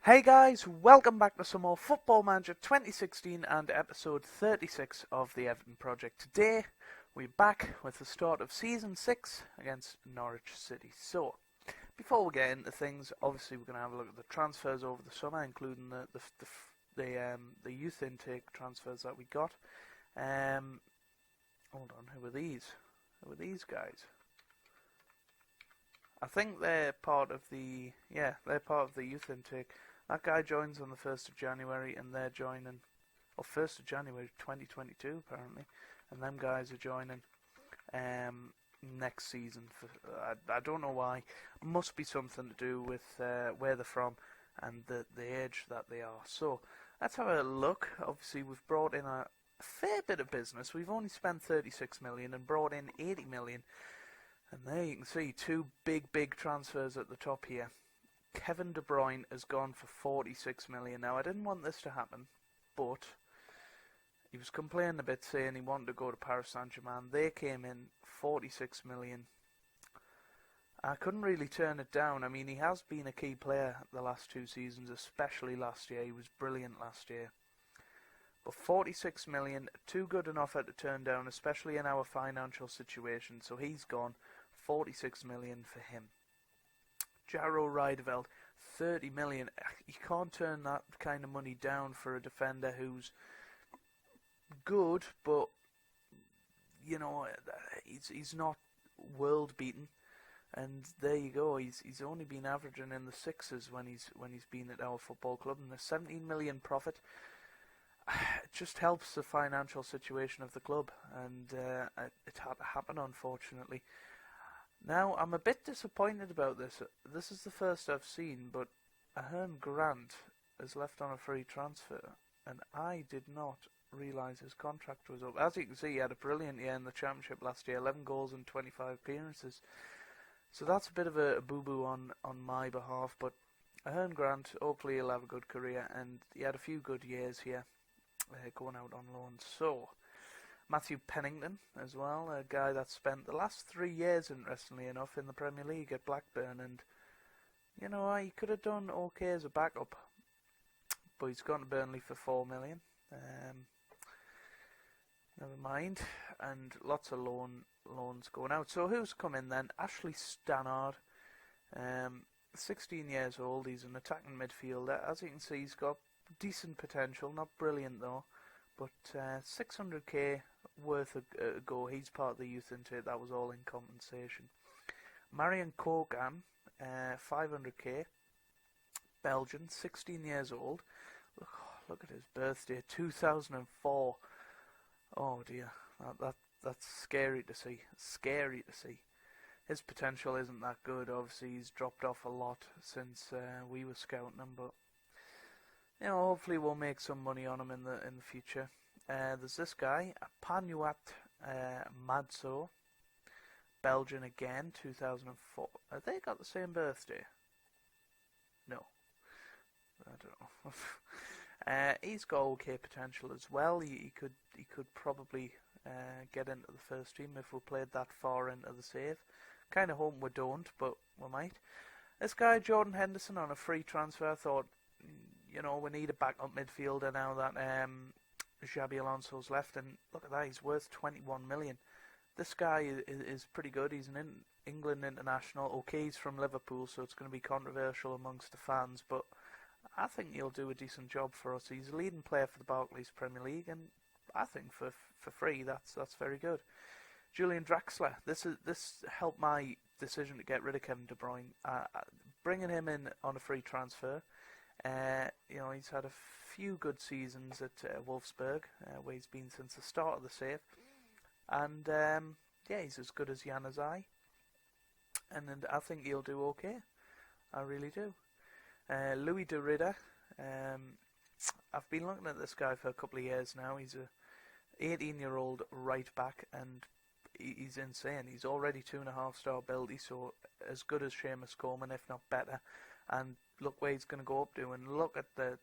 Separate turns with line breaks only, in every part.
Hey guys, welcome back to some more Football Manager 2016 and episode 36 of the Everton Project. Today, we're back with the start of Season 6 against Norwich City. So, before we get into things, obviously we're going to have a look at the transfers over the summer, including the youth intake transfers that we got. Hold on, who are these? Who are these guys? I think they're part of the youth intake. That guy joins on the 1st of January, and they're joining, 1st of January 2022 apparently, and them guys are joining next season. I don't know why. Must be something to do with where they're from and the age that they are. So let's have a look. Obviously we've brought in a fair bit of business. We've only spent 36 million and brought in 80 million. And there you can see two big transfers at the top here. Kevin De Bruyne has gone for 46 million. Now, I didn't want this to happen, but he was complaining a bit, saying he wanted to go to Paris Saint-Germain. They came in 46 million. I couldn't really turn it down. I mean, he has been a key player the last two seasons, especially last year. He was brilliant last year. But 46 million, too good an offer to turn down, especially in our financial situation. So he's gone. 46 million for him. Jaro Riedeveld, 30 million. You can't turn that kind of money down for a defender who's good, but you know he's not world beaten. And there you go. He's only been averaging in the sixes when he's been at our football club, and a 17 million profit. It just helps the financial situation of the club, and it had to happen, unfortunately. Now, I'm a bit disappointed about this. This is the first I've seen, but Ahern Grant is left on a free transfer, and I did not realise his contract was up. As you can see, he had a brilliant year in the Championship last year, 11 goals and 25 appearances. So that's a bit of a boo-boo on my behalf, but Ahern Grant, hopefully he'll have a good career, and he had a few good years here, going out on loan. So, Matthew Pennington as well, a guy that spent the last 3 years, interestingly enough, in the Premier League at Blackburn, and you know, he could have done okay as a backup, but he's gone to Burnley for 4 million. Never mind, and lots of loans going out. So who's come in then? Ashley Stannard, 16 years old. He's an attacking midfielder. As you can see, he's got decent potential, not brilliant though, but 600k worth a go. He's part of the youth intake. That was all in compensation. Marion Kogan, 500k, Belgian, 16 years old. Look at his birthday, 2004. Oh dear, that's scary to see. Scary to see. His potential isn't that good. Obviously, he's dropped off a lot since we were scouting him, but you know, hopefully we'll make some money on him in the future. There's this guy, Panuat Madzo, Belgian again, 2004. Have they got the same birthday? No, I don't know. He's got okay potential as well. He could probably get into the first team if we played that far into the save. Kind of hope we don't, but we might. This guy, Jordan Henderson, on a free transfer. I thought, you know, we need a backup midfielder now that Xabi Alonso's left, and look at that, he's worth 21 million. This guy is pretty good. He's an England international. Okay, he's from Liverpool, so it's going to be controversial amongst the fans, but I think he'll do a decent job for us. He's a leading player for the Barclays Premier League, and I think for free, that's very good. Julian Draxler. This helped my decision to get rid of Kevin De Bruyne. Bringing him in on a free transfer. You know, he's had a few good seasons at Wolfsburg, where he's been since the start of the save, and yeah, he's as good as Januzaj, and I think he'll do okay. I really do. Louis de Ridder. I've been looking at this guy for a couple of years now. He's a 18-year-old right back, and he's insane. He's already 2.5-star ability, so as good as Seamus Coleman, if not better. And look where he's going to go up to, and look at the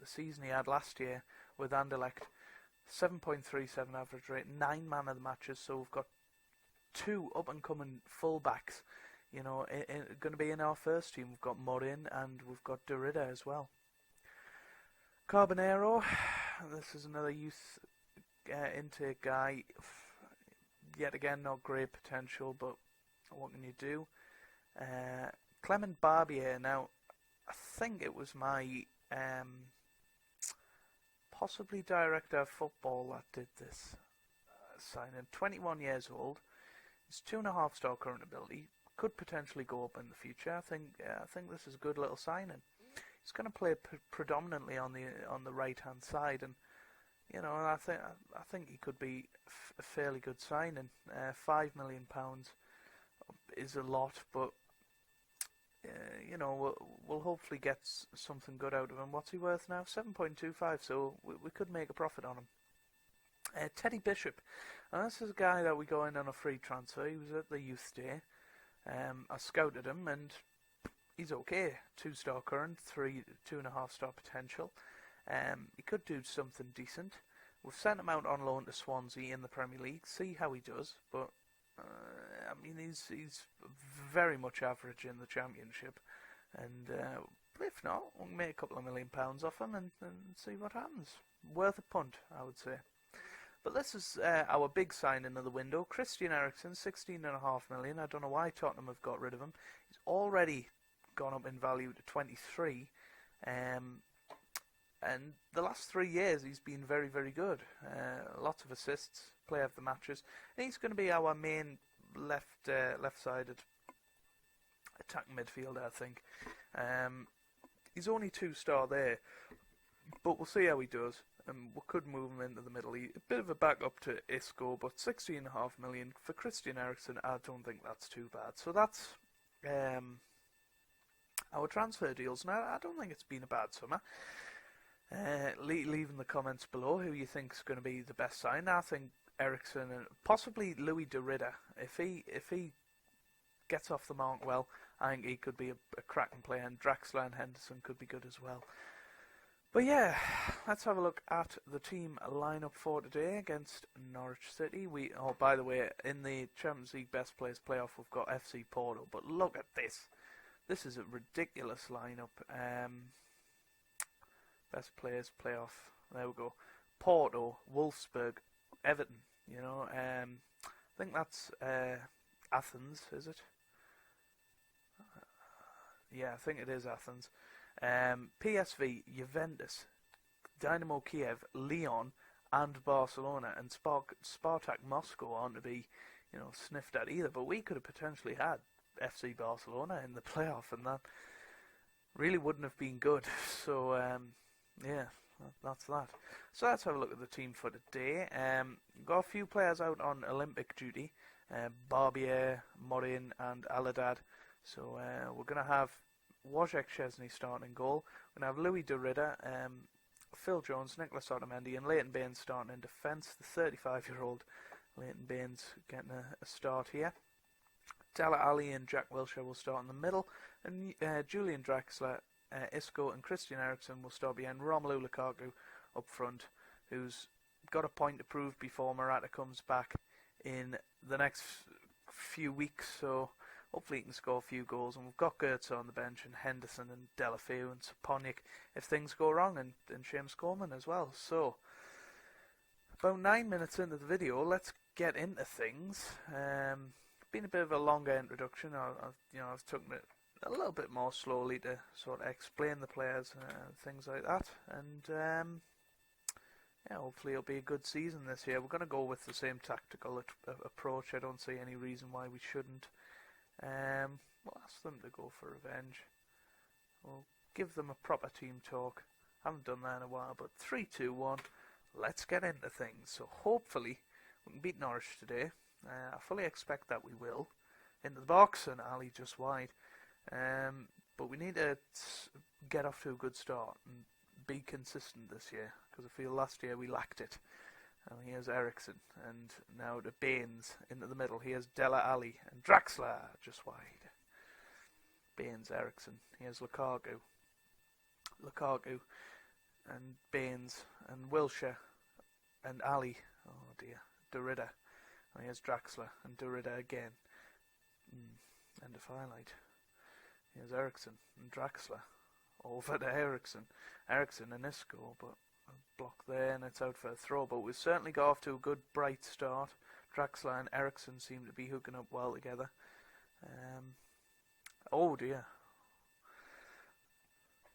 season he had last year with Anderlecht. 7.37 average rate, 9 man of the matches, so we've got 2 up-and-coming full-backs going to be in our first team. We've got Morin and we've got Derrida as well. Carbonero, this is another youth intake guy. Yet again, not great potential, but what can you do? Clement Barbier, now, I think it was my possibly director of football that did this signing. 21 years old. He's 2.5-star current ability. Could potentially go up in the future. I think this is a good little signing. He's going to play predominantly on the right hand side, and I think he could be a fairly good signing. £5 million is a lot, but we'll hopefully get something good out of him. What's he worth now? 7.25. So we could make a profit on him. Teddy Bishop, and this is a guy that we got in on a free transfer. He was at the youth day. I scouted him, and he's okay. 2-star current, 2.5-star potential. He could do something decent. We've sent him out on loan to Swansea in the Premier League. See how he does. But he's very much average in the Championship, and if not, we'll make a couple of £1 million off him and see what happens. Worth a punt, I would say. But this is our big signing of the window. Christian Eriksen, 16.5 million. I don't know why Tottenham have got rid of him. He's already gone up in value to 23. And the last 3 years he's been very, very good. Lots of assists, player of the matches. And he's going to be our main left-sided attacking midfielder, I think. He's only 2-star there, but we'll see how he does. We could move him into the middle. A bit of a backup to Isco, but 16.5 million for Christian Eriksen. I don't think that's too bad. So that's our transfer deals. Now, I don't think it's been a bad summer. Leave in the comments below who you think is going to be the best sign. I think Eriksen and possibly Louis Derrida. If he gets off the mark well, I think he could be a cracking player, and Draxler and Henderson could be good as well. But yeah, let's have a look at the team lineup for today against Norwich City. By the way, in the Champions League Best Players playoff, we've got FC Porto. But look at this. This is a ridiculous lineup. Best Players playoff. There we go. Porto, Wolfsburg, Everton. I think that's Athens, is it? Yeah, I think it is Athens. PSV, Juventus, Dynamo Kiev, Lyon, and Barcelona, and Spartak Moscow aren't to be, sniffed at either. But we could have potentially had FC Barcelona in the playoff, and that really wouldn't have been good. So yeah, that's that. So let's have a look at the team for today. Got a few players out on Olympic duty: Barbier, Morin, and Aladad. So we're going to have Wojciech Szczesny starting in goal. We're going to have Louis Derrida, Phil Jones, Nicolas Otamendi, and Leighton Baines starting in defence. The 35-year-old Leighton Baines getting a start here. Dele Alli and Jack Wilshere will start in the middle, and Julian Draxler, Isco, and Christian Eriksen will start behind Romelu Lukaku up front, who's got a point to prove before Morata comes back in the next few weeks. So hopefully he can score a few goals. And we've got Goetze on the bench, and Henderson, and Delafeu, and Saponic if things go wrong, and James Coleman as well. So about 9 minutes into the video, let's get into things. Been a bit of a longer introduction. I've taken it a little bit more slowly to sort of explain the players and things like that. And hopefully it'll be a good season this year. We're going to go with the same tactical approach. I don't see any reason why we shouldn't. We'll ask them to go for revenge. We'll give them a proper team talk. Haven't done that in a while, but 3-2-1. Let's get into things. So hopefully we can beat Norwich today. I fully expect that we will. Into the box, and Ali just wide. But we need to get off to a good start and be consistent this year, because I feel last year we lacked it. And here's Eriksen, and now to Baines into the middle. Here's Dele Alli and Draxler just wide. Baines, Eriksen. Here's Lukaku, and Baines and Wilshere and Ali. Oh dear, Derrida. And here's Draxler and Derrida again. End of highlight. Here's Ericsson and Draxler. Over to Ericsson. Ericsson and Isco, but a block there and it's out for a throw. But we've certainly got off to a good, bright start. Draxler and Ericsson seem to be hooking up well together. Oh dear.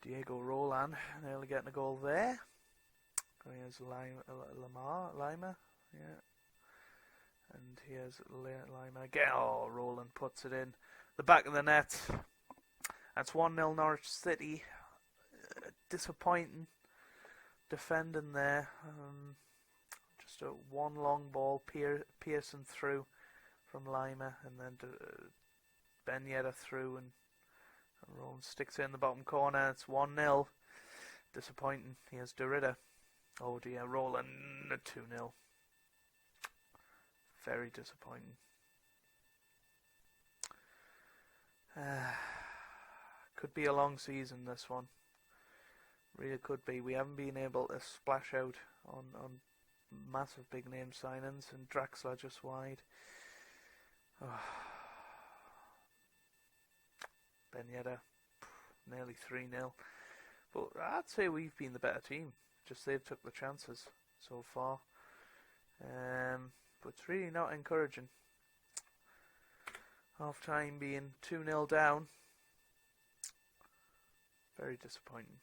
Diego Roland nearly getting a goal there. Here's Lima, yeah. And here's Lima again. Oh, Roland puts it in the back of the net. That's 1-0 Norwich City. Disappointing defending there. Just a one long ball piercing through from Lima, and then Ben Yedder through, and Roland sticks it in the bottom corner. It's 1-0. Disappointing. Here's Derrida. Oh dear, Roland 2-0. Very disappointing. Could be a long season, this one. Really could be. We haven't been able to splash out on massive big name signings, and Draxler just wide. Ben Yedder, nearly 3-0. But I'd say we've been the better team. Just they've took the chances so far. But it's really not encouraging. Half time being 2-0 down. Very disappointing.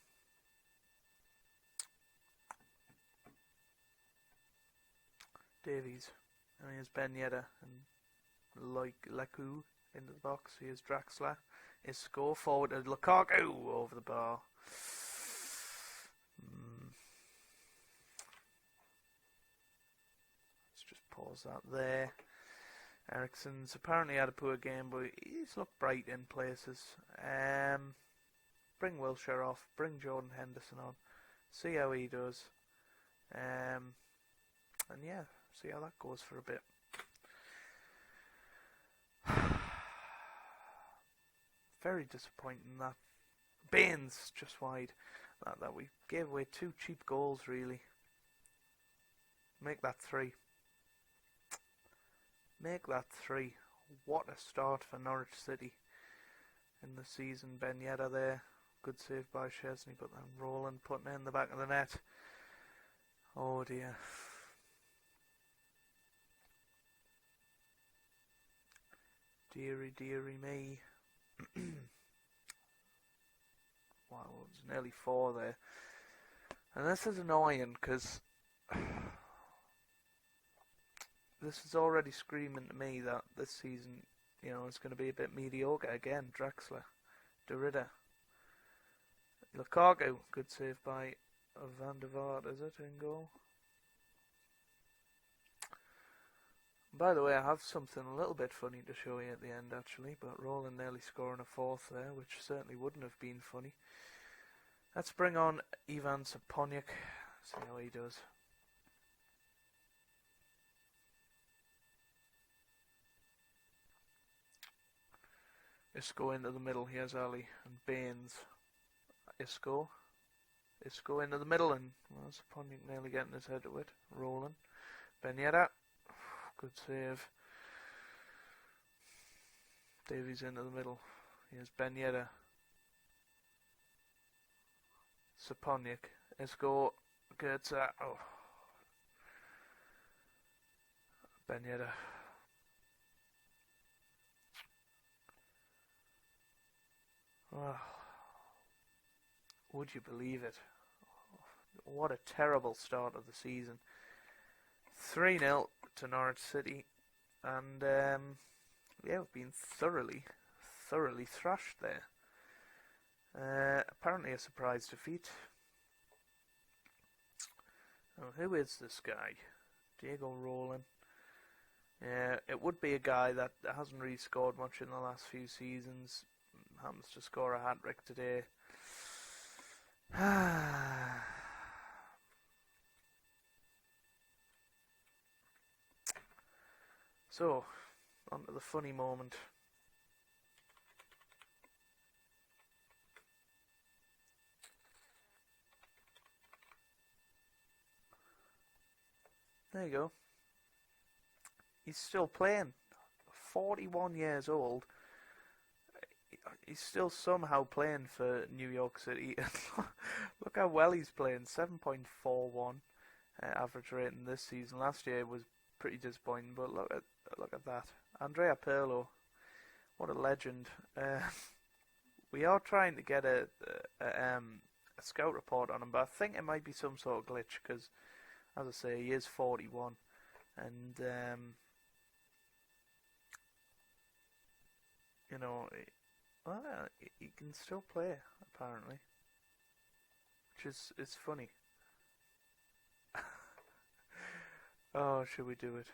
Davies. And here's Ben Yedder and Laku into the box. Here's Draxler. Isco forward to Lukaku over the bar. Let's just pause that there. Ericsson's apparently had a poor game, but he's looked bright in places. Bring Wilshere off. Bring Jordan Henderson on. See how he does. And yeah, see how that goes for a bit. Very disappointing that Baines just wide. That we gave away 2 cheap goals, really. Make that 3. Make that 3. What a start for Norwich City in the season. Ben Yedder there. Good save by Chesney, but then Roland putting it in the back of the net. Oh dear. Deary, deary me. Wow, it was nearly 4 there. And this is annoying because this is already screaming to me that this season, you know, it's going to be a bit mediocre again. Draxler, Derrida, Lukaku, good save by Van der Vaart, is it, in goal? By the way, I have something a little bit funny to show you at the end, actually, but Roland nearly scoring a 4th there, which certainly wouldn't have been funny. Let's bring on Ivan Saponic, see how he does. Isco into the middle, here's Ali, and Baines. Isco into the middle, and well, Saponic nearly getting his head to it. Roland. Ben Yedder. Good save. Davies into the middle. Here's Ben Yedder. Saponic. Isco gets that. Oh. Ben Yedder. Oh. Would you believe it? What a terrible start of the season. 3-0 to Norwich City, and yeah, we've been thoroughly thrashed there. Apparently a surprise defeat. Oh, who is this guy? Diego Roland. Yeah, it would be a guy that hasn't really scored much in the last few seasons. Happens to score a hat-trick today. So, on to the funny moment. There you go. He's still playing. 41 years old. he's still somehow playing for New York City. Look how well he's playing. 7.41 average rating this season. Last year was pretty disappointing, but look at that. Andrea Pirlo, what a legend. We are trying to get a scout report on him, but I think it might be some sort of glitch because, as I say, he is 41, and you know, well, he can still play apparently, which is it's funny. Oh, should we do it?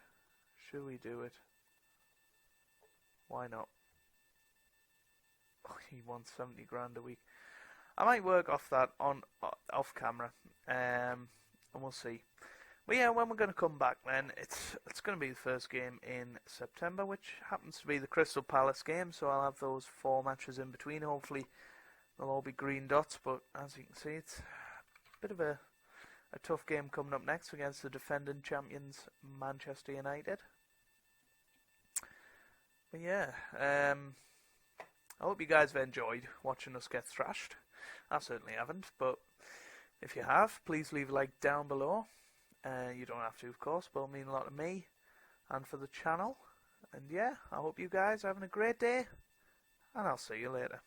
Should we do it? Why not? Oh, he wants 70 grand a week. I might work off that on off camera, and we'll see. But yeah, when we're going to come back, then it's going to be the first game in September, which happens to be the Crystal Palace game. So I'll have those 4 matches in between. Hopefully, they'll all be green dots. But as you can see, it's a bit of a tough game coming up next against the defending champions, Manchester United. But yeah, I hope you guys have enjoyed watching us get thrashed. I certainly haven't, but if you have, please leave a like down below. You don't have to, of course, but it'll mean a lot to me and for the channel. And yeah, I hope you guys are having a great day, and I'll see you later.